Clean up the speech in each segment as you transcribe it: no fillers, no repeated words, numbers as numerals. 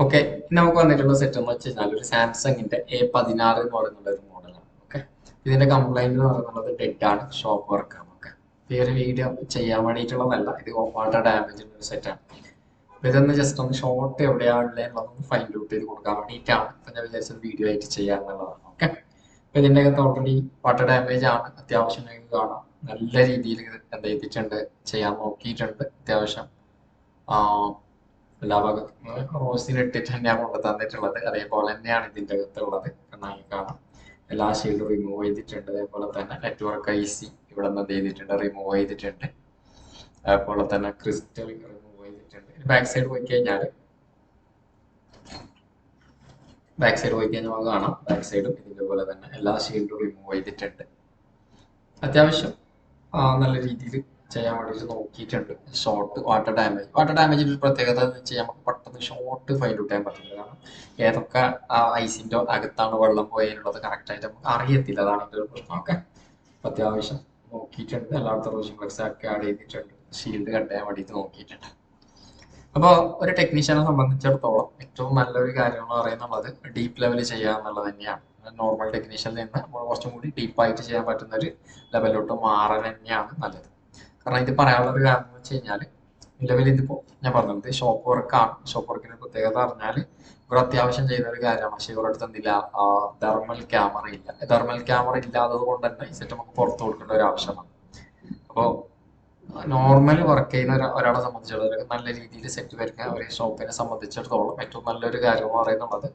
Okay, നമുക്ക് വന്നിട്ടുള്ള set എന്ന് വെച്ച് കഴിഞ്ഞാൽ ഒരു സാംസങ്ങിന്റെ A16 എന്ന് പറയുന്ന ഒരു മോഡലാണ്. ഓക്കെ, ഇതിന്റെ കംപ്ലൈന്റ് എന്ന് പറയുന്നത് ഡെഡ് ആണ്, ഷോപ്പ് വർക്ക് ആണ്. ഓക്കെ, ഈ ഒരു വീഡിയോ ചെയ്യാൻ വേണ്ടിയിട്ടുള്ളതല്ല, ഇത് വാട്ടർ ഡാമേജിന്റെ ഒരു സെറ്റാണ്. അപ്പൊ ഇതൊന്ന് ജസ്റ്റ് ഒന്ന് ഷോർട്ട് എവിടെയാണുള്ളതെന്ന് ഫൈൻഡ് ഔട്ട് ചെയ്ത് കൊടുക്കാൻ വേണ്ടിയിട്ടാണ് ഇപ്പൊ ഞാൻ വിചാരിച്ചത് വീഡിയോ ആയിട്ട് ചെയ്യാന്നുള്ളതാണ്. ഓക്കെ, അപ്പൊ ഇതിന്റെ അകത്ത് ഓൾറെഡി വാട്ടർ ഡാമേജ് ആണ്, അത്യാവശ്യം നിങ്ങൾക്ക് കാണാം. നല്ല രീതിയിൽ ഇത് എന്ത് ചെയ്തിട്ടുണ്ട്, ചെയ്യാൻ നോക്കിയിട്ടുണ്ട് അത്യാവശ്യം. എല്ലാ ഭാഗത്തും റോസിലിട്ടിട്ട് തന്നെയാണ് കൊണ്ട് തന്നിട്ടുള്ളത്. അതേപോലെ തന്നെയാണ് ഇതിന്റെ അകത്തുള്ളത്. നന്നായി കാണാം. എല്ലാ ഷീൽഡും റിമൂവ് ചെയ്തിട്ടുണ്ട്. അതേപോലെ തന്നെ നെറ്റ്വർക്ക് IC ഇവിടെ നിന്ന് ചെയ്തിട്ടുണ്ട്, റിമൂവ് ചെയ്തിട്ടുണ്ട്. അതേപോലെ തന്നെ ക്രിസ്റ്റൽ റിമൂവ് ചെയ്തിട്ടുണ്ട്. ബാക്ക് സൈഡ് പോയി കഴിഞ്ഞാൽ നമുക്ക് കാണാം. ബാക്ക് സൈഡും ഇതിന്റെ പോലെ തന്നെ എല്ലാ ഷീൽഡും റിമൂവ് ചെയ്തിട്ടുണ്ട്. അത്യാവശ്യം നല്ല രീതിയിൽ ചെയ്യാൻ വേണ്ടിയിട്ട് നോക്കിയിട്ടുണ്ട്. ഷോർട്ട് വാട്ടർ ഡാമേജിന്റെ ഒരു പ്രത്യേകത എന്ന് വെച്ചാൽ നമുക്ക് പെട്ടെന്ന് ഷോർട്ട് ഫൈൻഡ് ഔട്ട് ചെയ്യാൻ പറ്റില്ല. കാരണം ഏതൊക്കെ ഐസിന്റെ അകത്താണ് വെള്ളം പോയതിനുള്ളത് കറക്റ്റ് ആയിട്ട് നമുക്ക് അറിയത്തില്ല. അതാണ് ഇതിന്റെ ഒരു പ്രശ്നം. ഒക്കെ അത്യാവശ്യം നോക്കിയിട്ടുണ്ട്. എല്ലായിടത്തും റോഷൻ ഫ്ലെക്സ് ഒക്കെ ആഡ് ചെയ്തിട്ടുണ്ട്. ഷീൽഡ് കട്ട് ചെയ്യാൻ വേണ്ടിയിട്ട് നോക്കിയിട്ടുണ്ട്. അപ്പോൾ ഒരു ടെക്നീഷ്യനെ സംബന്ധിച്ചിടത്തോളം ഏറ്റവും നല്ലൊരു കാര്യം എന്ന് പറയുന്നത് ഡീപ്പ് ലെവലിൽ ചെയ്യുക എന്നുള്ളത് തന്നെയാണ്. നോർമൽ ടെക്നീഷ്യനിൽ നിന്ന് നമ്മൾ കുറച്ചും കൂടി ഡീപ്പായിട്ട് ചെയ്യാൻ പറ്റുന്ന ഒരു ലെവലിലോട്ട് മാറാൻ തന്നെയാണ് നല്ലത്. കാരണം ഇത് പറയാനുള്ള ഒരു കാരണം എന്ന് വെച്ച് കഴിഞ്ഞാൽ നിലവിൽ ഇതിപ്പോൾ ഞാൻ പറഞ്ഞത് ഷോപ്പ് വർക്കാണ്. ഷോപ്പ് വർക്കിന്റെ പ്രത്യേകത പറഞ്ഞാൽ ഇവിടെ അത്യാവശ്യം ചെയ്യുന്ന ഒരു കാര്യമാണ്. പക്ഷേ ഇവരുടെ അടുത്ത് എന്തില്ല, തെർമൽ ക്യാമറ ഇല്ല. തെർമൽ ക്യാമറ ഇല്ലാത്തത് കൊണ്ട് തന്നെ ഈ സെറ്റ് നമുക്ക് പുറത്ത് കൊടുക്കേണ്ട ഒരു ആവശ്യമാണ്. അപ്പോൾ നോർമൽ വർക്ക് ചെയ്യുന്ന ഒരാളെ സംബന്ധിച്ചിടത്തോളം നല്ല രീതിയിൽ സെറ്റ് വരുന്ന ഒരു ഷോപ്പിനെ സംബന്ധിച്ചിടത്തോളം ഏറ്റവും നല്ലൊരു കാര്യം എന്ന് പറയുന്നത്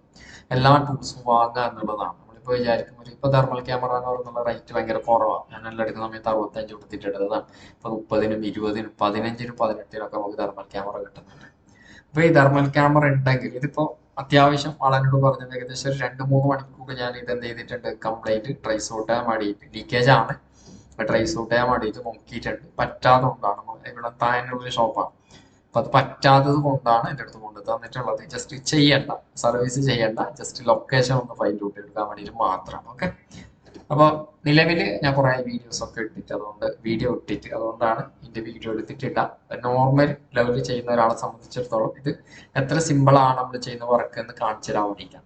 എല്ലാ ടൂൾസും വാങ്ങുക എന്നുള്ളതാണ്. നമ്മളിപ്പോൾ വിചാരിക്കും ഇപ്പൊ തെർമൽ ക്യാമറ എന്ന് പറയുന്ന റേറ്റ് ഭയങ്കര കുറവാണ്. ഞാൻ എല്ലാം എടുക്കുന്ന സമയത്ത് 65 കൊടുത്തിട്ടുള്ളതാണ്. ഇപ്പൊ 30-നും 20-നും 15-നും 18-നും ഒക്കെ നമുക്ക് തെർമൽ ക്യാമറ കിട്ടുന്നുണ്ട്. അപ്പൊ ഈ തെർമൽ ക്യാമറ ഉണ്ടെങ്കിൽ ഇതിപ്പോ അത്യാവശ്യം ആളെന്നോട് പറഞ്ഞത് ഏകദേശം ഒരു 2-3 മണിക്കൂർ ഞാൻ ഇത് എന്ത് ചെയ്തിട്ടുണ്ട്, കംപ്ലൈന്റ് ട്രേസ് ഔട്ട് ചെയ്യാൻ വേണ്ടിയിട്ട്. ലീക്കേജ് ആണ്, ട്രേസ് ഔട്ട് ചെയ്യാൻ വേണ്ടിയിട്ട് നോക്കിയിട്ടുണ്ട്. പറ്റാതെ കൊണ്ടാണ്, ഇവിടെ താഴെയുള്ള ഷോപ്പാണ്. അപ്പൊ അത് പറ്റാത്തത് കൊണ്ടാണ് എൻ്റെ അടുത്ത് കൊണ്ട് തന്നിട്ടുള്ളത്. ജസ്റ്റ് ചെയ്യണ്ട, സർവീസ് ചെയ്യണ്ട, ജസ്റ്റ് ലൊക്കേഷൻ ഒന്ന് ഫൈൻഡ് ഔട്ട് എടുക്കാൻ വേണ്ടിയിട്ട് മാത്രം. ഓക്കെ, അപ്പൊ നിലവിൽ ഞാൻ കുറെ വീഡിയോസ് ഒക്കെ ഇട്ടിട്ട് അതുകൊണ്ടാണ് ഇതിന്റെ വീഡിയോ എടുത്തിട്ടില്ല. നോർമൽ ലെവലിൽ ചെയ്യുന്ന ഒരാളെ സംബന്ധിച്ചിടത്തോളം ഇത് എത്ര സിമ്പിൾ ആണ് നമ്മൾ ചെയ്യുന്ന വർക്ക് എന്ന് കാണിച്ചു തരാൻ വേണ്ടിയിട്ടാണ്.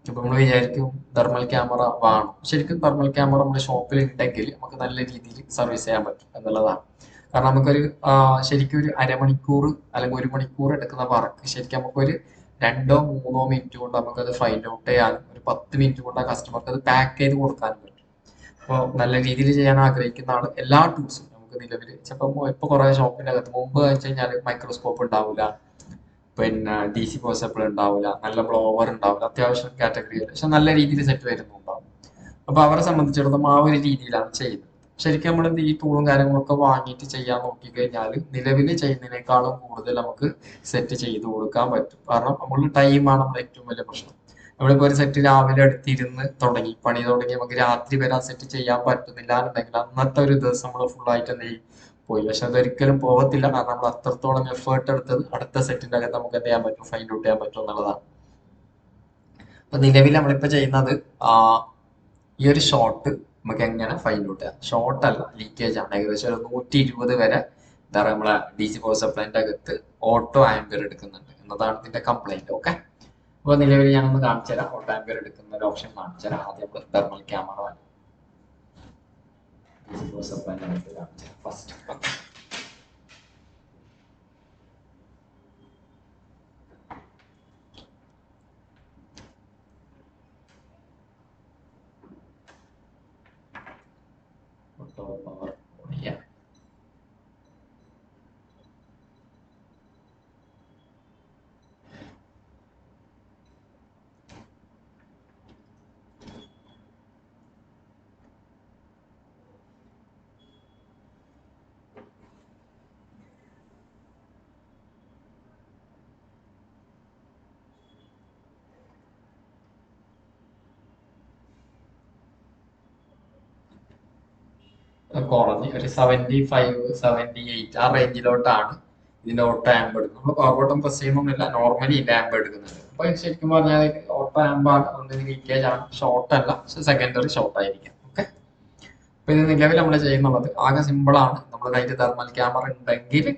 ഇപ്പൊ നമ്മൾ വിചാരിക്കും തെർമൽ ക്യാമറ വേണം. ശരിക്കും തെർമൽ ക്യാമറ നമ്മുടെ ഷോപ്പിൽ ഉണ്ടെങ്കിൽ നമുക്ക് നല്ല രീതിയിൽ സർവീസ് ചെയ്യാൻ പറ്റും എന്നുള്ളതാണ്. കാരണം നമുക്കൊരു ശരിക്കും ഒരു അരമണിക്കൂർ അല്ലെങ്കിൽ 1 മണിക്കൂർ എടുക്കുന്ന വർക്ക് ശരിക്കും നമുക്കൊരു 2-3 മിനിറ്റ് കൊണ്ട് നമുക്കത് ഫൈൻഡ് ഔട്ട് ചെയ്യാനും ഒരു 10 മിനിറ്റ് കൊണ്ട് ആ കസ്റ്റമർക്ക് അത് പാക്ക് ചെയ്ത് കൊടുക്കാനും പറ്റും. അപ്പോൾ നല്ല രീതിയിൽ ചെയ്യാൻ ആഗ്രഹിക്കുന്ന ആൾ എല്ലാ ടൂൾസും നമുക്ക് നിലവിൽ ചിലപ്പോൾ ഇപ്പൊ കുറെ ഷോപ്പിന്റെ അകത്ത് മുമ്പ് വെച്ച് കഴിഞ്ഞാൽ മൈക്രോസ്കോപ്പ് ഉണ്ടാവില്ല, പിന്നെ DC പോസബിൾ ഉണ്ടാവില്ല, നല്ല ബ്ലോവർ ഉണ്ടാവില്ല, അത്യാവശ്യം കാറ്റഗറി പക്ഷെ നല്ല രീതിയിൽ സെറ്റ് വരുന്നുണ്ടാവും. അപ്പൊ അവരെ സംബന്ധിച്ചിടത്തോളം ആ ഒരു രീതിയിലാണ് ചെയ്യുന്നത്. ശരിക്കും നമ്മൾ ഈ ടൂളും കാര്യങ്ങളൊക്കെ വാങ്ങിയിട്ട് ചെയ്യാൻ നോക്കി കഴിഞ്ഞാൽ നിലവിൽ ചെയ്യുന്നതിനേക്കാളും കൂടുതൽ നമുക്ക് സെറ്റ് ചെയ്ത് കൊടുക്കാൻ പറ്റും. കാരണം നമ്മളുടെ ടൈമാണ് നമ്മുടെ ഏറ്റവും വലിയ പ്രശ്നം. നമ്മളിപ്പോ ഒരു സെറ്റ് രാവിലെ എടുത്തിരുന്ന് തുടങ്ങി പണി തുടങ്ങി നമുക്ക് രാത്രി വരെ ആ സെറ്റ് ചെയ്യാൻ പറ്റുന്നില്ല എന്നുണ്ടെങ്കിൽ അന്നത്തെ ഒരു ദിവസം നമ്മൾ ഫുൾ ആയിട്ട് എന്ത് ചെയ്യും, പോയി. പക്ഷെ അതൊരിക്കലും പോകത്തില്ല. കാരണം നമ്മൾ അത്രത്തോളം എഫേർട്ട് എടുത്തത് അടുത്ത സെറ്റിന്റെ അകത്ത് നമുക്ക് എന്ത് ചെയ്യാൻ പറ്റും, ഫൈൻഡ് ഔട്ട് ചെയ്യാൻ പറ്റും എന്നുള്ളതാണ്. അപ്പൊ നിലവിൽ നമ്മളിപ്പോ ചെയ്യുന്നത് ഈ ഒരു ഷോട്ട് നമുക്ക് എങ്ങനെ ഫൈൻഡ് ഔട്ട് ചെയ്യാം. ഷോർട്ട് അല്ല, ലീക്കേജ് ആണ്. ഏകദേശം ഒരു 120 വരെ എന്താ പറയുക നമ്മളെ DC പവർ സപ്ലൈന്റെ അകത്ത് ഓട്ടോ ആംപിയർ എടുക്കുന്നുണ്ട് എന്നതാണ് ഇതിന്റെ കംപ്ലൈന്റ്. ഓക്കെ, അപ്പൊ നിലവിൽ ഞാനൊന്ന് കാണിച്ചു തരാം. ഓട്ടോ ആംപിയർ എടുക്കുന്ന ഒരു ഓപ്ഷൻ കാണിച്ചു തരാം. ആദ്യം തെർമൽ ക്യാമറ DC പവർ സപ്ലൈന്റെ അകത്ത് കാണിച്ചു തരാം. ഫസ്റ്റ് ഓട്ടോ പവർ ചെയ്യാം. കുറഞ്ഞ് ഒരു 75-78 ആ റേഞ്ചിലോട്ടാണ് ഇതിന്റെ ഓട്ടോ ആംബ് എടുക്കുന്നത്. നമ്മൾ പവർ ബട്ടൺ പ്രസ് ചെയ്യുന്നൊന്നുമില്ല, നോർമലി ഇതിന്റെ ആംബ് എടുക്കുന്നുണ്ട്. അപ്പൊ ശരിക്കും പറഞ്ഞാൽ ഓട്ടോ ആംബാണ്, ഒന്നിന് ലീക്കേജ് ആണ്, ഷോർട്ട് അല്ല, സെക്കൻഡറി ഷോർട്ട് ആയിരിക്കും. ഓക്കെ, അപ്പൊ ഇത് നിലവിൽ നമ്മൾ ചെയ്യുന്നുള്ളത് ആകെ സിമ്പിൾ ആണ്. നമ്മുടെ കയ്യിൽ തെർമൽ ക്യാമറ ഉണ്ടെങ്കിൽ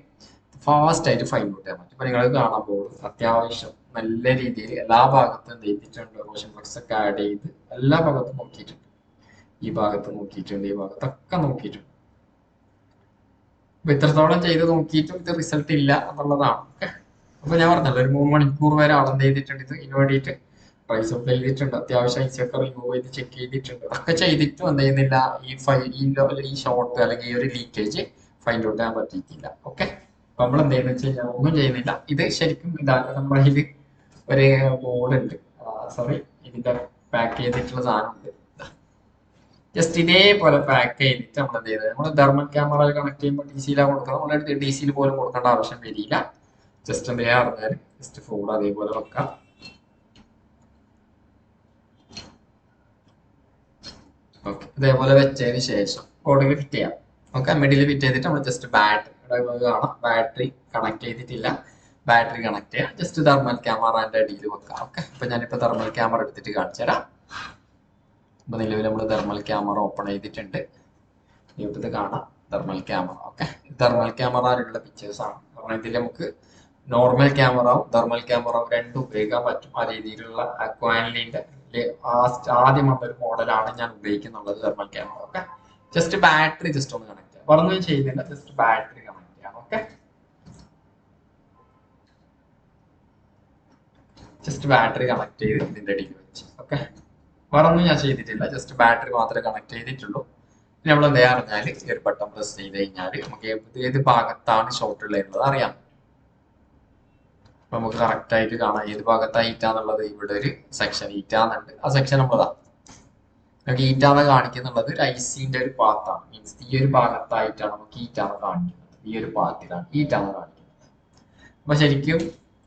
ഫാസ്റ്റ് ആയിട്ട് ഫൈൻഡ് ഔട്ട് ചെയ്യാൻ പറ്റും. ഇപ്പൊ നിങ്ങൾ കാണാൻ പോകും അത്യാവശ്യം നല്ല രീതിയിൽ എല്ലാ ഭാഗത്തും എന്ത് ചെയ്തിട്ടുണ്ട്, റോഷൻ ഫ്ലക്സ് ഒക്കെ ആഡ് ചെയ്ത് എല്ലാ ഭാഗത്തും നോക്കിയിട്ടുണ്ട്. ഈ ഭാഗത്ത് നോക്കിയിട്ടുണ്ട്, ഈ ഭാഗത്തൊക്കെ നോക്കിയിട്ടുണ്ട്. അപ്പൊ ഇത്രത്തോളം ചെയ്ത് നോക്കിയിട്ടും ഇത് റിസൾട്ട് ഇല്ല എന്നുള്ളതാണ്. ഓക്കെ, അപ്പൊ ഞാൻ പറഞ്ഞല്ലോ ഒരു 3 മണിക്കൂർ വരെ ആളെന്ത് ചെയ്തിട്ടുണ്ട്, ഇതിന് വേണ്ടിയിട്ട് പ്രൈസ് ഒക്കെ എഴുതിയിട്ടുണ്ട്, അത്യാവശ്യം ഐസി ഒക്കെ റിമൂവ് ചെയ്ത് ചെക്ക് ചെയ്തിട്ടുണ്ട്. ഒക്കെ ചെയ്തിട്ടും എന്ത് ചെയ്യുന്നില്ല, ഈ ഷോർട്ട് അല്ലെങ്കിൽ ഈ ഒരു ലീക്കേജ് ഫൈൻഡ് ഔട്ട് ചെയ്യാൻ പറ്റിയിട്ടില്ല. ഓക്കെ, അപ്പൊ നമ്മൾ എന്ത് ചെയ്യുന്ന വെച്ച് കഴിഞ്ഞാൽ ഒന്നും ചെയ്യുന്നില്ല. ഇത് ശരിക്കും ഇതാണ് നമ്മുടെ കയ്യിൽ ഒരു ബോർഡ് ഉണ്ട്, സോറി ഇതിന്റെ പാക്ക് ചെയ്തിട്ടുള്ള സാധനം ഉണ്ട്. ജസ്റ്റ് ഇതേപോലെ പാക്ക് ചെയ്തിട്ട് നമ്മൾ എന്ത് ചെയ്തത്, നമ്മൾ തെർമൽ ക്യാമറ കണക്ട് ചെയ്യുമ്പോൾ ഡി സിയിലാണ് കൊടുക്കുന്നത്. നമ്മളെടുത്ത് ഡി സിയിൽ പോലും കൊടുക്കേണ്ട ആവശ്യം വരില്ല. ജസ്റ്റ് എന്ത് ചെയ്യാൻ പറഞ്ഞാൽ ജസ്റ്റ് ഫോൺ അതേപോലെ വെക്കാം. ഓക്കെ, ഇതേപോലെ വെച്ചതിന് ശേഷം ബോർഡിൽ ഫിറ്റ് ചെയ്യാം. ഓക്കെ, മിഡിൽ ഫിറ്റ് ചെയ്തിട്ട് നമ്മൾ ജസ്റ്റ് ബാറ്ററി കാണാം, ബാറ്ററി കണക്ട് ചെയ്തിട്ടില്ല, ബാറ്ററി കണക്ട് ചെയ്യാം. ജസ്റ്റ് തെർമൽ ക്യാമറന്റെ അടിയിൽ വെക്കാം. ഓക്കെ, അപ്പൊ ഞാനിപ്പോ തെർമൽ ക്യാമറ എടുത്തിട്ട് കാണിച്ചു തരാം. ഇപ്പൊ നിലവിൽ നമ്മൾ തെർമൽ ക്യാമറ ഓപ്പൺ ചെയ്തിട്ടുണ്ട്. ഇത് കാണാം തെർമൽ ക്യാമറ. ഓക്കെ, തെർമൽ ക്യാമറയിലുള്ള പിക്ചേഴ്സ് ആണ്. കാരണം ഇതിൽ നമുക്ക് നോർമൽ ക്യാമറവും തെർമൽ ക്യാമറവും രണ്ടും ഉപയോഗിക്കാൻ പറ്റും. ആ രീതിയിലുള്ള അക്വാനിലിന്റെ ആദ്യം വന്നൊരു മോഡലാണ് ഞാൻ ഉപയോഗിക്കുന്നുള്ളത്, thermal camera. Okay, just battery just ഒന്ന് കണക്ട് ചെയ്യാം. പറഞ്ഞു ചെയ്യുന്നില്ല, ജസ്റ്റ് ബാറ്ററി കണക്ട് ചെയ്യാം. ഓക്കെ, ജസ്റ്റ് ബാറ്ററി കണക്ട് ചെയ്ത് ഇതിന്റെ അടിയിൽ വെച്ച്. ഓക്കെ, വേറെ ഒന്നും ഞാൻ ചെയ്തിട്ടില്ല, ജസ്റ്റ് ബാറ്ററി മാത്രമേ കണക്ട് ചെയ്തിട്ടുള്ളൂ. പിന്നെ നമ്മൾ എന്താ പറഞ്ഞാൽ ഈ ഒരു ബട്ടൺ പ്രസ് ചെയ്ത് കഴിഞ്ഞാൽ നമുക്ക് ഏത് ഭാഗത്താണ് ഷോർട്ട് ഉള്ളത് അറിയാം. നമുക്ക് കറക്റ്റ് ആയിട്ട് കാണാം ഏത് ഭാഗത്താണ് ഹീറ്റാന്നുള്ളത്. ഇവിടെ ഒരു സെക്ഷൻ ഹീറ്റാന്നുണ്ട്, ആ സെക്ഷൻ നമ്മളതാ നമുക്ക് ഹീറ്റാന്ന് കാണിക്കുന്നുള്ളത് ഒരു ഐസിന്റെ ഒരു പാത്താണ്. മീൻസ് ഈ ഒരു ഭാഗത്തായിട്ടാണ് നമുക്ക് ഹീറ്റാന്ന് കാണിക്കുന്നത്, ഈ ഒരു പാത്തിലാണ് ഹീറ്റാന്ന് കാണിക്കുന്നത്. അപ്പൊ ശരിക്കും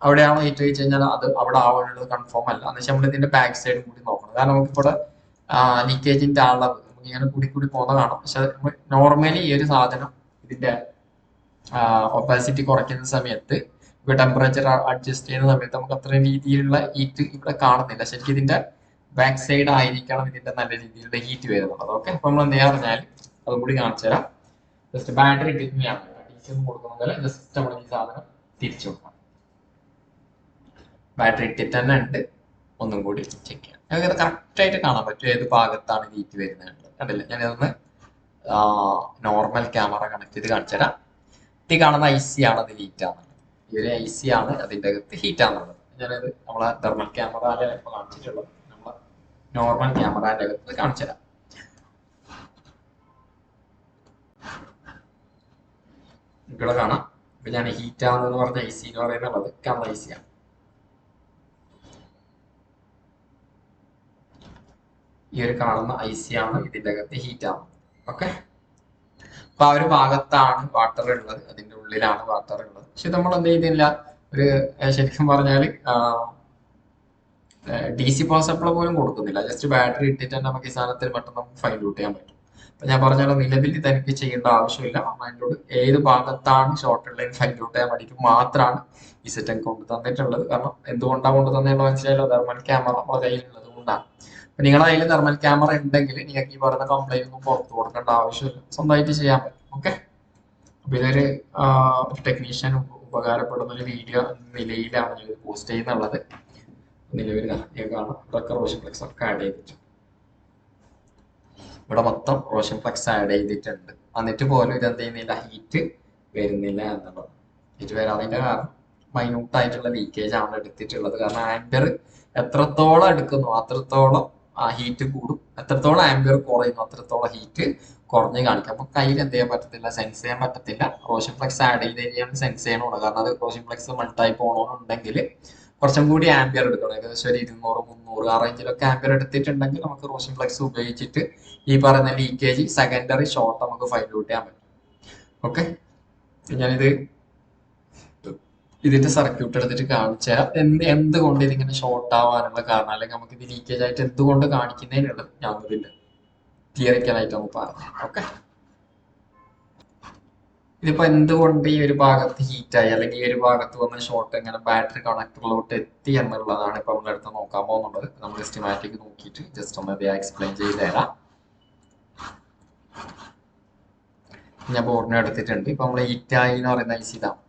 അവിടെയാണോ ഹീറ്റ് വെച്ച് കഴിഞ്ഞാൽ അത് അവിടെ ആവാനുള്ളത് കൺഫേം അല്ല. എന്ന് വെച്ചാൽ നമ്മൾ ഇതിന്റെ ബാക്ക് സൈഡും കൂടി നോക്കണം. കാരണം നമുക്ക് ഇവിടെ ലീക്കേജിന്റെ അളവ് നമുക്ക് ഇങ്ങനെ കൂടി പോകുന്ന കാണാം. പക്ഷെ നോർമലി ഈ ഒരു സാധനം ഇതിന്റെ ഒപ്പാസിറ്റി കുറയ്ക്കുന്ന സമയത്ത് ഇപ്പൊ ടെമ്പറേച്ചർ അഡ്ജസ്റ്റ് ചെയ്യുന്ന സമയത്ത് നമുക്ക് അത്രയും രീതിയിലുള്ള ഹീറ്റ് ഇവിടെ കാണുന്നില്ല. ശരിക്കും ഇതിന്റെ ബാക്ക് സൈഡ് ആയിരിക്കണം ഇതിന്റെ നല്ല രീതിയിലുള്ള ഹീറ്റ് വരുന്നുള്ളത്. ഓക്കെ, അപ്പൊ നമ്മൾ എന്താ പറഞ്ഞാൽ അതും കൂടി കാണിച്ചു തരാം. ജസ്റ്റ് ബാറ്ററി ഇട്ടിട്ടാണ് ഡീസൽ കൊടുക്കുന്നതല്ല, ജസ്റ്റ് നമ്മൾ ഈ സാധനം തിരിച്ചു വെക്കാം. ബാറ്ററി ഇട്ടിട്ട് തന്നെ ഉണ്ട്, ഒന്നും കൂടി ചെക്ക് ചെയ്യാം. നമുക്ക് ഇത് കറക്റ്റ് ആയിട്ട് കാണാൻ പറ്റും ഏത് ഭാഗത്താണ് ഹീറ്റ് വരുന്നത്. കണ്ടില്ല, ഞാനിതൊന്ന് നോർമൽ ക്യാമറ കണക്ട് ചെയ്ത് കാണിച്ചു തരാം. ഈ കാണുന്ന ഐസി ആണ് അത് ഹീറ്റ് ആണെന്നുള്ളത്, ഈ ഒരു ഐസി ആണ് അതിൻ്റെ അകത്ത് ഹീറ്റ് ആണെന്നുള്ളത്. ഞാനത് നമ്മളെ തെർമൽ ക്യാമറയിലെ ഇപ്പോൾ കാണിച്ചിട്ടുള്ളത് നമ്മളെ നോർമൽ ക്യാമറയുടെ അകത്ത് കാണിച്ചു തരാം. ഇവിടെ കാണാം. ഇപ്പൊ ഞാൻ ഹീറ്റ് ആണെന്ന് പറഞ്ഞ ഐസി എന്ന് പറയുന്നത് കാണുന്ന ഐസിയാണ്. ഈ ഒരു കാണുന്ന ഐസി ആണ് ഇതിന്റെ അകത്ത് ഹീറ്റ് ആണ്. ഓക്കെ, അപ്പൊ ആ ഒരു ഭാഗത്താണ് വാട്ടർ ഉള്ളത്, അതിന്റെ ഉള്ളിലാണ് വാട്ടർ ഉള്ളത്. പക്ഷെ നമ്മൾ എന്ത് ചെയ്യുന്നില്ല, ഒരു ശരിക്കും പറഞ്ഞാൽ ഡി സി പവർ സപ്ലൈ പോലും കൊടുക്കുന്നില്ല. ജസ്റ്റ് ബാറ്ററി ഇട്ടിട്ട് തന്നെ നമുക്ക് ഈ സാധനത്തിൽ പെട്ടെന്ന് നമുക്ക് ഫൈൻഡ് ഔട്ട് ചെയ്യാൻ പറ്റും. അപ്പൊ ഞാൻ പറഞ്ഞാൽ നിലവിൽ ഇതെനിക്ക് ചെയ്യേണ്ട ആവശ്യമില്ല. അതിനോട് ഏത് ഭാഗത്താണ് ഷോർട്ട് ഉള്ളത് ഫൈൻഡ് ഔട്ട് ചെയ്യാൻ വേണ്ടിയിട്ട് മാത്രമാണ് ഈ സെറ്റ് കൊണ്ട് തന്നിട്ടുള്ളത്. കാരണം എന്തുകൊണ്ടാണ് കൊണ്ട് തന്നെയുള്ള മനസ്സിലായല്ലോ, തെർമൽ ക്യാമറ നമ്മുടെ കയ്യിലുള്ളത് കൊണ്ടാണ്. അപ്പൊ നിങ്ങളുടെ കയ്യിൽ തെർമൽ ക്യാമറ ഉണ്ടെങ്കിൽ നിങ്ങൾക്ക് ഈ പറയുന്ന കംപ്ലൈന്റ് ഒന്നും പുറത്തു കൊടുക്കേണ്ട ആവശ്യമില്ല, സ്വന്തമായിട്ട് ചെയ്യാൻ പറ്റും. ഓക്കെ, അപ്പൊ ഇതൊരു ടെക്നീഷ്യൻ ഉപകാരപ്പെടുന്ന ഒരു വീഡിയോ നിലയിലാണ് ഞാൻ പോസ്റ്റ് ചെയ്യുന്നുള്ളത്. നിലവിൽ കാണാം ഇതൊക്കെ റോഷൻ ഫ്ലെക്സ് ഒക്കെ ആഡ് ചെയ്തിട്ടുണ്ട്. ഇവിടെ മൊത്തം റോഷൻ ഫ്ലെക്സ് ആഡ് ചെയ്തിട്ടുണ്ട്. എന്നിട്ട് പോലും ഇതെന്ത് ചെയ്യുന്നില്ല, ഹീറ്റ് വരുന്നില്ല എന്നുള്ളത്. ഹീറ്റ് വരാതിന്റെ കാരണം മൈന്യൂട്ട് ആയിട്ടുള്ള ലീക്കേജ് ആണ് എടുത്തിട്ടുള്ളത്. കാരണം ആംബിയർ എത്രത്തോളം എടുക്കുന്നു അത്രത്തോളം ഹീറ്റ് കൂടും, എത്രത്തോളം ആംബിയർ കുറയുന്നു അത്രത്തോളം ഹീറ്റ് കുറഞ്ഞ് കാണിക്കും. അപ്പൊ കയ്യിൽ എന്ത് ചെയ്യാൻ പറ്റത്തില്ല, സെൻസ് ചെയ്യാൻ പറ്റത്തില്ല. റോഷൻ ഫ്ലെക്സ് ആഡ് ചെയ്ത് കഴിഞ്ഞാൽ സെൻസ് ചെയ്യണമാണ്. കാരണം അത് റോഷൻ ഫ്ലെക്സ് മൾട്ടായി പോകണമെന്നുണ്ടെങ്കിൽ കുറച്ചും കൂടി ആംബിയർ എടുക്കണം. ഏകദേശം ഒരു 200, 300 ആ റേഞ്ചിലൊക്കെ ആംബിയർ എടുത്തിട്ടുണ്ടെങ്കിൽ നമുക്ക് റോഷൻ ഫ്ലെക്സ് ഉപയോഗിച്ചിട്ട് ഈ പറയുന്ന ലീക്കേജ് സെക്കൻഡറി ഷോർട്ട് നമുക്ക് ഫൈൻഡ് ഔട്ട് ചെയ്യാൻ പറ്റും. ഓക്കെ, ഞാനിത് ഇതിന്റെ സർക്യൂട്ട് എടുത്തിട്ട് കാണിച്ചു തരാം. എന്തുകൊണ്ട് ഇതിങ്ങനെ ഷോർട്ട് ആവാനുള്ള കാരണം, അല്ലെങ്കിൽ നമുക്ക് ഇത് ലീക്കേജ് ആയിട്ട് എന്തുകൊണ്ട് കാണിക്കുന്നതിനുള്ളത് ഞാൻ ഇതിന്റെ തിയറിക്കലായിട്ട് നമുക്ക് പറഞ്ഞു. ഓക്കെ, ഇതിപ്പോ എന്തുകൊണ്ട് ഈ ഒരു ഭാഗത്ത് ഹീറ്റായി അല്ലെങ്കിൽ ഈ ഒരു ഭാഗത്ത് വന്ന ഷോർട്ട് എങ്ങനെ ബാറ്ററി കണക്ടറിലോട്ട് എത്തി എന്നുള്ളതാണ് ഇപ്പൊ നമ്മുടെ അടുത്ത് നോക്കാൻ പോകുന്നുള്ളത്. നമ്മൾ സ്റ്റിമാറ്റിക് നോക്കിയിട്ട് ജസ്റ്റ് ഒന്ന് ഇത് എക്സ്പ്ലെയിൻ ചെയ്ത് തരാം. ഞാൻ ബോർഡിനെ എടുത്തിട്ടുണ്ട്. ഇപ്പൊ നമ്മൾ ഹീറ്റായി എന്ന് പറയുന്ന ഐസി ഇതാണ്.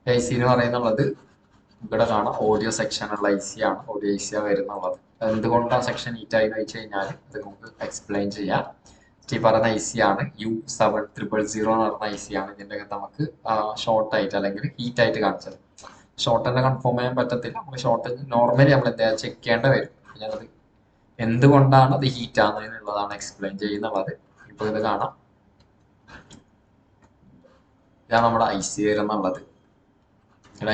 ഐ സി എന്ന് പറയുന്നുള്ളത് ഇവിടെ കാണാം ഓഡിയോ സെക്ഷനുള്ള ഐ സി ആണ്, ഓഡിയോ ഐ സി വരുന്നുള്ളത്. എന്തുകൊണ്ടാണ് സെക്ഷൻ ഹീറ്റായി എന്ന് വെച്ച് കഴിഞ്ഞാൽ അത് നമുക്ക് എക്സ്പ്ലെയിൻ ചെയ്യാം. ഈ പറയുന്ന ഐ സി ആണ് U7000 എന്ന് പറയുന്ന ഐ സി ആണ്. ഇതിൻ്റെ അകത്ത് നമുക്ക് ഷോർട്ട് ആയിട്ട് അല്ലെങ്കിൽ ഹീറ്റ് ആയിട്ട് കാണിച്ചത്. ഷോർട്ട് തന്നെ കൺഫേം ചെയ്യാൻ പറ്റത്തില്ല, നമുക്ക് ഷോർട്ട് നോർമലി നമ്മൾ എന്താ ചെക്ക് ചെയ്യേണ്ട വരും. ഞാനത് എന്തുകൊണ്ടാണ് അത് ഹീറ്റ് ആകുന്നതിനുള്ളതാണ് എക്സ്പ്ലെയിൻ ചെയ്യുന്നുള്ളത്. ഇപ്പോൾ ഇത് കാണാം, ഇതാണ് നമ്മുടെ ഐ സി വരുന്നുള്ളത്.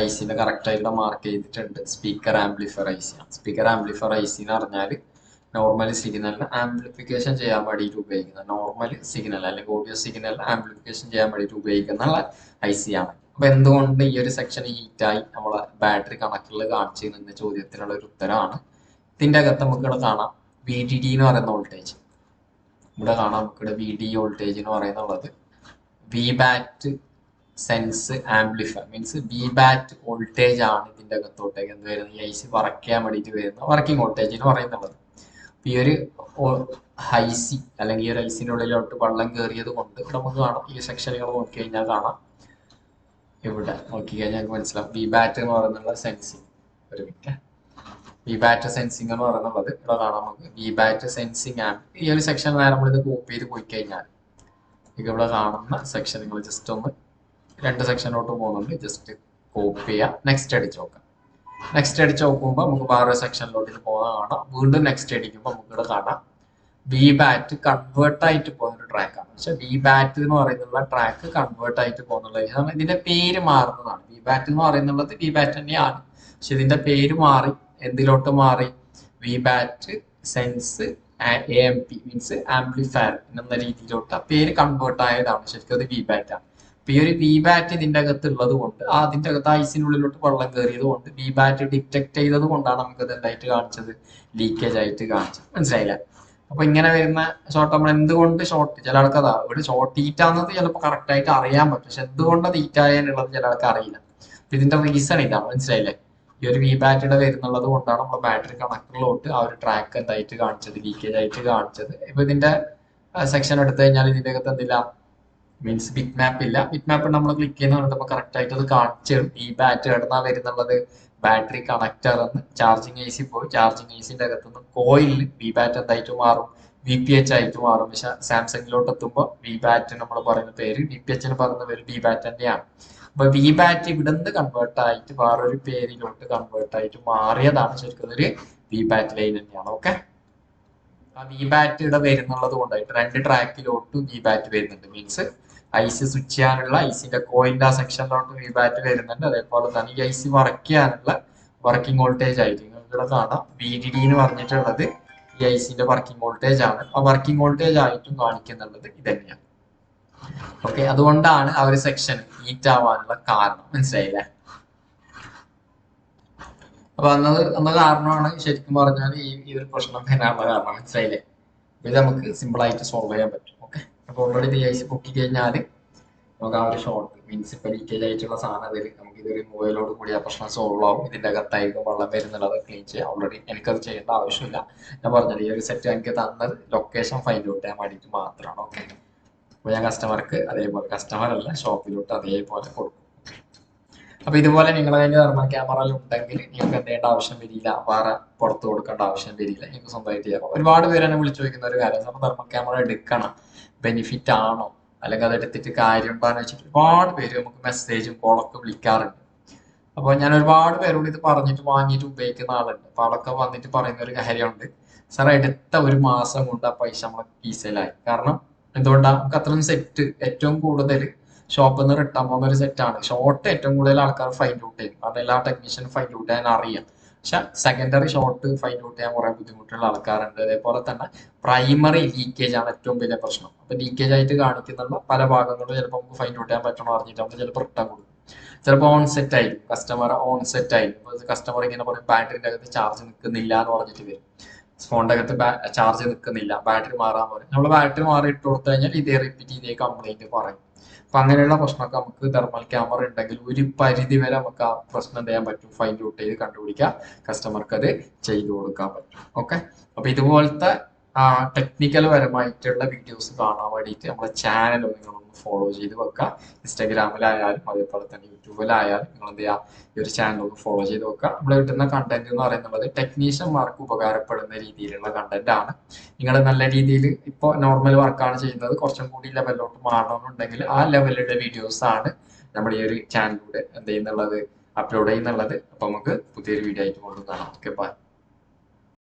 ഐ സിന്റെ കറക്റ്റ് ആയിട്ട് മാർക്ക് ചെയ്തിട്ടുണ്ട്. സ്പീക്കർ ആംപ്ലിഫയർ ഐ സി ആണ്. സ്പീക്കർ ആംപ്ലിഫയർ ഐ സി എന്ന് പറഞ്ഞാൽ നോർമൽ സിഗ്നലിന് ആംപ്ലിഫിക്കേഷൻ ചെയ്യാൻ വേണ്ടിയിട്ട് ഉപയോഗിക്കുന്ന, നോർമൽ സിഗ്നൽ അല്ലെങ്കിൽ ഓഡിയോ സിഗ്നൽ ആംപ്ലിഫിക്കേഷൻ ചെയ്യാൻ വേണ്ടിയിട്ട് ഉപയോഗിക്കുന്ന ഐ സി ആണ്. അപ്പൊ എന്തുകൊണ്ട് ഈ ഒരു സെക്ഷൻ ഹീറ്റായി നമ്മളെ ബാറ്ററി കണക്കിൽ കാണിച്ചിരുന്ന ചോദ്യത്തിനുള്ള ഒരു ഉത്തരമാണ്. ഇതിന്റെ അകത്ത് നമുക്ക് ഇവിടെ കാണാം VDD എന്ന് പറയുന്ന വോൾട്ടേജ്. ഇവിടെ കാണാം നമുക്കിവിടെ VD വോൾട്ടേജ് എന്ന് പറയുന്നുള്ളത് VBAT sense amplifier means VBAT voltage ആണ് ഇതിന്റെ അകത്തോട്ടേക്ക് എന്ത് വരുന്നത്, ഈ ഐ സി വർക്ക് ചെയ്യാൻ വേണ്ടിയിട്ട് വരുന്ന വർക്കിംഗ് വോൾട്ടേജ് എന്ന് പറയുന്നുള്ളത്. ഈ ഒരു ഐ സി അല്ലെങ്കിൽ ഈ ഒരു ഐ സിന്റെ ഉള്ളിലോട്ട് വെള്ളം കയറിയത് കൊണ്ട് നമുക്ക് കാണാം, ഈ സെക്ഷനുകൾ നോക്കി കഴിഞ്ഞാൽ കാണാം, ഇവിടെ നോക്കി കഴിഞ്ഞാൽ മനസ്സിലാവും VBAT എന്ന് പറയുന്നുള്ള സെൻസിങ്. ഒരു മിനിറ്റ്, VBAT സെൻസിങ് എന്ന് പറയുന്നുള്ളത് ഇവിടെ കാണാം നമുക്ക്. VBAT സെൻസിങ് ആംപ് ഈ ഒരു സെക്ഷൻ നമ്മളിത് കോപ്പി ചെയ്ത് പോയി കഴിഞ്ഞാൽ ഇവിടെ കാണുന്ന സെക്ഷൻ നിങ്ങൾ ജസ്റ്റ് ഒന്ന് 2 സെക്ഷനിലോട്ട് പോകുന്നുണ്ട്, ജസ്റ്റ് കോപ്പി ചെയ്യാം, നെക്സ്റ്റ് അടിച്ച് നോക്കാം. നെക്സ്റ്റ് അടിച്ച് നോക്കുമ്പോൾ നമുക്ക് വേറെ സെക്ഷനിലോട്ട് ഇത് പോകാൻ കാണാം. വീണ്ടും നെക്സ്റ്റ് അടിക്കുമ്പോൾ നമുക്ക് ഇവിടെ കാണാം VBAT കൺവേർട്ട് ആയിട്ട് പോകുന്ന ഒരു ട്രാക്കാണ്. പക്ഷെ VBAT എന്ന് പറയുന്നുള്ള ട്രാക്ക് കൺവേർട്ട് ആയിട്ട് പോകുന്നുള്ള ഇതിന്റെ പേര് മാറുന്നതാണ്. VBAT എന്ന് പറയുന്നുള്ളത് VBAT തന്നെയാണ്, പക്ഷെ ഇതിന്റെ പേര് മാറി. എന്തിലോട്ട് മാറി? VBAT sense AMP means amplifier എന്ന രീതിയിലോട്ട് ആ പേര് കൺവേർട്ട് ആയതാണ്. ശരിക്കും അത് VBAT ആണ്. ഈ ഒരു VBAT ഇതിന്റെ അകത്ത് ഉള്ളത് കൊണ്ട്, അതിന്റെ അകത്ത് ഐസിനുള്ളിലോട്ട് വെള്ളം കയറിയത് കൊണ്ട് VBAT ഡിറ്റക്ട് ചെയ്തത് കൊണ്ടാണ് നമുക്കത് എന്തായിട്ട് കാണിച്ചത്, ലീക്കേജ് ആയിട്ട് കാണിച്ചത്. മനസ്സിലായില്ല? അപ്പൊ ഇങ്ങനെ വരുന്ന ഷോർട്ട് നമ്മൾ എന്തുകൊണ്ട് ഷോർട്ട്, ചില ആൾക്ക് അതാ ഇവിടെ ഷോർട്ട് ഹീറ്റ് ആണെന്നത് ചിലപ്പോൾ കറക്റ്റ് ആയിട്ട് അറിയാൻ പറ്റും, പക്ഷെ എന്തുകൊണ്ട് അത് ഹീറ്റ് ആയാലുള്ളത് ചില ആൾക്ക് അറിയില്ല. അപ്പൊ ഇതിന്റെ റീസൺ ഇതാണ്. മനസ്സിലായില്ലേ? ഈ ഒരു VBAT വരുന്നുള്ളത് കൊണ്ടാണ് നമ്മുടെ ബാറ്ററി കണക്ടറിലോട്ട് ആ ഒരു ട്രാക്ക് എന്തായിട്ട് കാണിച്ചത്, ലീക്കേജ് ആയിട്ട് കാണിച്ചത്. ഇപ്പൊ ഇതിന്റെ സെക്ഷൻ എടുത്തു കഴിഞ്ഞാൽ ഇതിന്റെ അകത്ത് എന്തില്ല, മീൻസ് ബിറ്റ് മാപ്പ് ഇല്ല. ബിറ്റ് മാപ്പ് നമ്മൾ ക്ലിക്ക് ചെയ്യുന്ന കറക്റ്റ് ആയിട്ട് അത് കാണിച്ചു VBAT എവിടുന്നാ വരുന്നുള്ളത്, ബാറ്ററി കണക്ടർ എന്ന് ചാർജിങ് ഐ സി പോയി ചാർജിങ് ഐ സിന്റെ അകത്തുനിന്ന് കോയിലിൽ VBAT എന്തായിട്ട് മാറും, VPH ആയിട്ട് മാറും. പക്ഷെ സാംസങ്ങിലോട്ട് എത്തുമ്പോൾ VBAT നമ്മൾ പറയുന്ന പേര്, VPH പറയുന്ന പേര് VBAT തന്നെയാണ്. അപ്പൊ VBAT ഇവിടുന്ന് കൺവേർട്ട് ആയിട്ട് വേറൊരു പേരിലോട്ട് കൺവേർട്ട് ആയിട്ട് മാറിയതാണ് ശരിക്കും ഒരു VBAT ലൈൻ തന്നെയാണ്. ഓക്കെ, ആ VBAT ഇവിടെ വരുന്നുള്ളത് കൊണ്ടായിട്ട് 2 ട്രാക്കിലോട്ട് VBAT വരുന്നുണ്ട്. മീൻസ് ഐസി സ്വിച്ച് ചെയ്യാനുള്ള ഐസിന്റെ കോയിലിന്റെ ആ സെക്ഷനിലോട്ട് VBAT വരുന്നുണ്ട്. അതേപോലെ തന്നെ ഈ ഐസി വർക്ക് ചെയ്യാനുള്ള വർക്കിംഗ് വോൾട്ടേജ് ആയിട്ട് ഇവിടെ കാണാം VDD എന്ന് പറഞ്ഞിട്ടുള്ളത് ഈ ഐസിന്റെ വർക്കിംഗ് വോൾട്ടേജ് ആണ്. ആ വർക്കിംഗ് വോൾട്ടേജ് ആയിട്ടും കാണിക്കുന്നുള്ളത് ഇത് തന്നെയാണ്. ഓക്കെ, അതുകൊണ്ടാണ് ആ ഒരു സെക്ഷൻ ഹീറ്റ് ആവാനുള്ള കാരണം. മനസ്സിലായില്ലേ? അപ്പൊ അന്ന് കാരണമാണ് ശരിക്കും പറഞ്ഞാൽ ഈ ഒരു പ്രശ്നം വരാനുള്ള കാരണം. മനസ്സിലായില്ലേ? ഇത് നമുക്ക് സിമ്പിൾ ആയിട്ട് സോൾവ് ചെയ്യാൻ പറ്റും. ഓക്കെ, അപ്പൊ ഓൾറെഡി ഇത് ഐസി പൊക്കി കഴിഞ്ഞാൽ നമുക്ക് ആ ഒരു ഷോർട്ട് മീൻസ് ഇപ്പൊ ലീക്കേജ് ആയിട്ടുള്ള സാധനം വരും, നമുക്ക് ഇത് റിമൂവലോട് കൂടി ആ പ്രശ്നം സോൾവ് ആവും. ഇതിന്റെ അകത്തായിരിക്കും വെള്ളം വരുന്നുള്ളത് ക്ലീൻ ചെയ്യാം. ഓൾറെഡി എനിക്കത് ചെയ്യേണ്ട ആവശ്യമില്ല. ഞാൻ പറഞ്ഞത് ഈ ഒരു സെറ്റ് എനിക്ക് തന്നത് ലൊക്കേഷൻ ഫൈൻഡ് ഔട്ട് ചെയ്യാൻ വേണ്ടിയിട്ട് മാത്രമാണ്. ഓക്കെ, അപ്പൊ ഞാൻ കസ്റ്റമർക്ക് അതേപോലെ, കസ്റ്റമർ അല്ല ഷോപ്പിലോട്ട് അതേപോലെ കൊടുക്കും. അപ്പൊ ഇതുപോലെ നിങ്ങളുടെ കയ്യിൽ തെർമൽ ക്യാമറ ഉണ്ടെങ്കിൽ നിങ്ങൾക്ക് എന്ത് ചെയ്യേണ്ട ആവശ്യം വരില്ല, വേറെ പുറത്ത് കൊടുക്കേണ്ട ആവശ്യം വരില്ല, നിങ്ങൾക്ക് സ്വന്തമായിട്ട് ചെയ്യാം. ഒരുപാട് പേര് എന്നെ വിളിച്ചു ചോദിക്കുന്ന ഒരു കാര്യം, നമ്മൾ തെർമൽ ക്യാമറ എടുക്കണം, ബെനിഫിറ്റ് ആണോ, അല്ലെങ്കിൽ അത് എടുത്തിട്ട് കാര്യം ഉണ്ടോന്ന് വെച്ചിട്ട് ഒരുപാട് പേര് നമുക്ക് മെസ്സേജും കോളൊക്കെ വിളിക്കാറുണ്ട്. അപ്പോൾ ഞാൻ ഒരുപാട് പേരോട് ഇത് പറഞ്ഞിട്ട് വാങ്ങിയിട്ട് ഉപയോഗിക്കുന്ന ആളുണ്ട്. അപ്പൊ അതൊക്കെ വന്നിട്ട് പറയുന്ന ഒരു കാര്യമുണ്ട്, സാർ എടുത്ത 1 മാസം കൊണ്ട് ആ പൈസ നമ്മളെ കീസലായി. കാരണം എന്തുകൊണ്ടാണ്, നമുക്ക് അത്രയും സെറ്റ് ഏറ്റവും കൂടുതൽ ഷോപ്പിൽ നിന്ന് റിട്ടേൺ പോകുന്ന ഒരു സെറ്റാണ്. ഷോർട്ട് ഏറ്റവും കൂടുതൽ ആൾക്കാർ ഫൈൻഡ് ഔട്ട് ചെയ്യും, കാരണം എല്ലാ ടെക്നീഷ്യനും ഫൈൻഡ് ഔട്ട് ചെയ്യാൻ അറിയാം. പക്ഷെ സെക്കൻഡറി ഷോർട്ട് ഫൈൻഡ് ഔട്ട് ചെയ്യാൻ കുറെ ബുദ്ധിമുട്ടുള്ള ആൾക്കാരുണ്ട്. അതേപോലെ തന്നെ പ്രൈമറി ലീക്കേജ് ആണ് ഏറ്റവും വലിയ പ്രശ്നം. അപ്പൊ ലീക്കേജ് ആയിട്ട് കാണിക്കുന്ന പല ഭാഗങ്ങളും ചിലപ്പോൾ നമുക്ക് ഫൈൻഡ് ഔട്ട് ചെയ്യാൻ പറ്റണോ പറഞ്ഞിട്ട് നമ്മൾ ചിലപ്പോൾ റിട്ടേൺ കൊടുക്കും. ചിലപ്പോൾ ഓൺ സെറ്റ് ആയിരിക്കും, കസ്റ്റമർ ഓൺ സെറ്റ് ആയിരിക്കും. കസ്റ്റമർ ഇങ്ങനെ പറയും ബാറ്ററിന്റെ അകത്ത് ചാർജ് നിൽക്കുന്നില്ല എന്ന് പറഞ്ഞിട്ട് വരും, ഫോണിന്റെ അകത്ത് ചാർജ് നിൽക്കുന്നില്ല, ബാറ്ററി മാറാൻ പറയും. നമ്മൾ ബാറ്ററി മാറി ഇട്ട് കൊടുത്തു കഴിഞ്ഞാൽ ഇതേ റിപ്പീറ്റ് ഇതേ കംപ്ലൈന്റ് പറയും. അപ്പൊ അങ്ങനെയുള്ള പ്രശ്നമൊക്കെ നമുക്ക് തെർമൽ ക്യാമറ ഉണ്ടെങ്കിൽ ഒരു പരിധി വരെ നമുക്ക് ആ പ്രശ്നം ചെയ്യാൻ പറ്റും, ഫൈൻഡ് ഔട്ട് ചെയ്ത് കണ്ടുപിടിക്കാം, കസ്റ്റമർക്ക് അത് ചെയ്തു കൊടുക്കാൻ പറ്റും. ഓക്കെ, അപ്പൊ ഇതുപോലത്തെ ടെക്നിക്കൽ പരമായിട്ടുള്ള വീഡിയോസ് കാണാൻ വേണ്ടിയിട്ട് നമ്മളെ ചാനൽ നിങ്ങളൊന്ന് ഫോളോ ചെയ്ത് വെക്കുക. ഇൻസ്റ്റാഗ്രാമിലായാലും അതേപോലെ തന്നെ യൂട്യൂബിലായാലും നിങ്ങൾ എന്ത് ചെയ്യുക, ഈ ഒരു ചാനൽ ഒന്ന് ഫോളോ ചെയ്ത് വെക്കുക. നമ്മൾ കിട്ടുന്ന കണ്ടന്റ് എന്ന് പറയുന്നത് ടെക്നീഷ്യന്മാർക്ക് ഉപകാരപ്പെടുന്ന രീതിയിലുള്ള കണ്ടന്റ് ആണ്. നിങ്ങൾ നല്ല രീതിയിൽ ഇപ്പോൾ നോർമൽ വർക്കാണ് ചെയ്യുന്നത്, കുറച്ചും കൂടി ലെവലിലോട്ട് മാറണമെന്നുണ്ടെങ്കിൽ ആ ലെവലിലുള്ള വീഡിയോസ് ആണ് നമ്മൾ ഈ ഒരു ചാനലിലൂടെ എന്ത് ചെയ്യുന്നുള്ളത്, അപ്ലോഡ് ചെയ്യുന്നുള്ളത്. അപ്പൊ നമുക്ക് പുതിയൊരു വീഡിയോ ആയിട്ട് കൊണ്ട് കാണാം. Okay, by.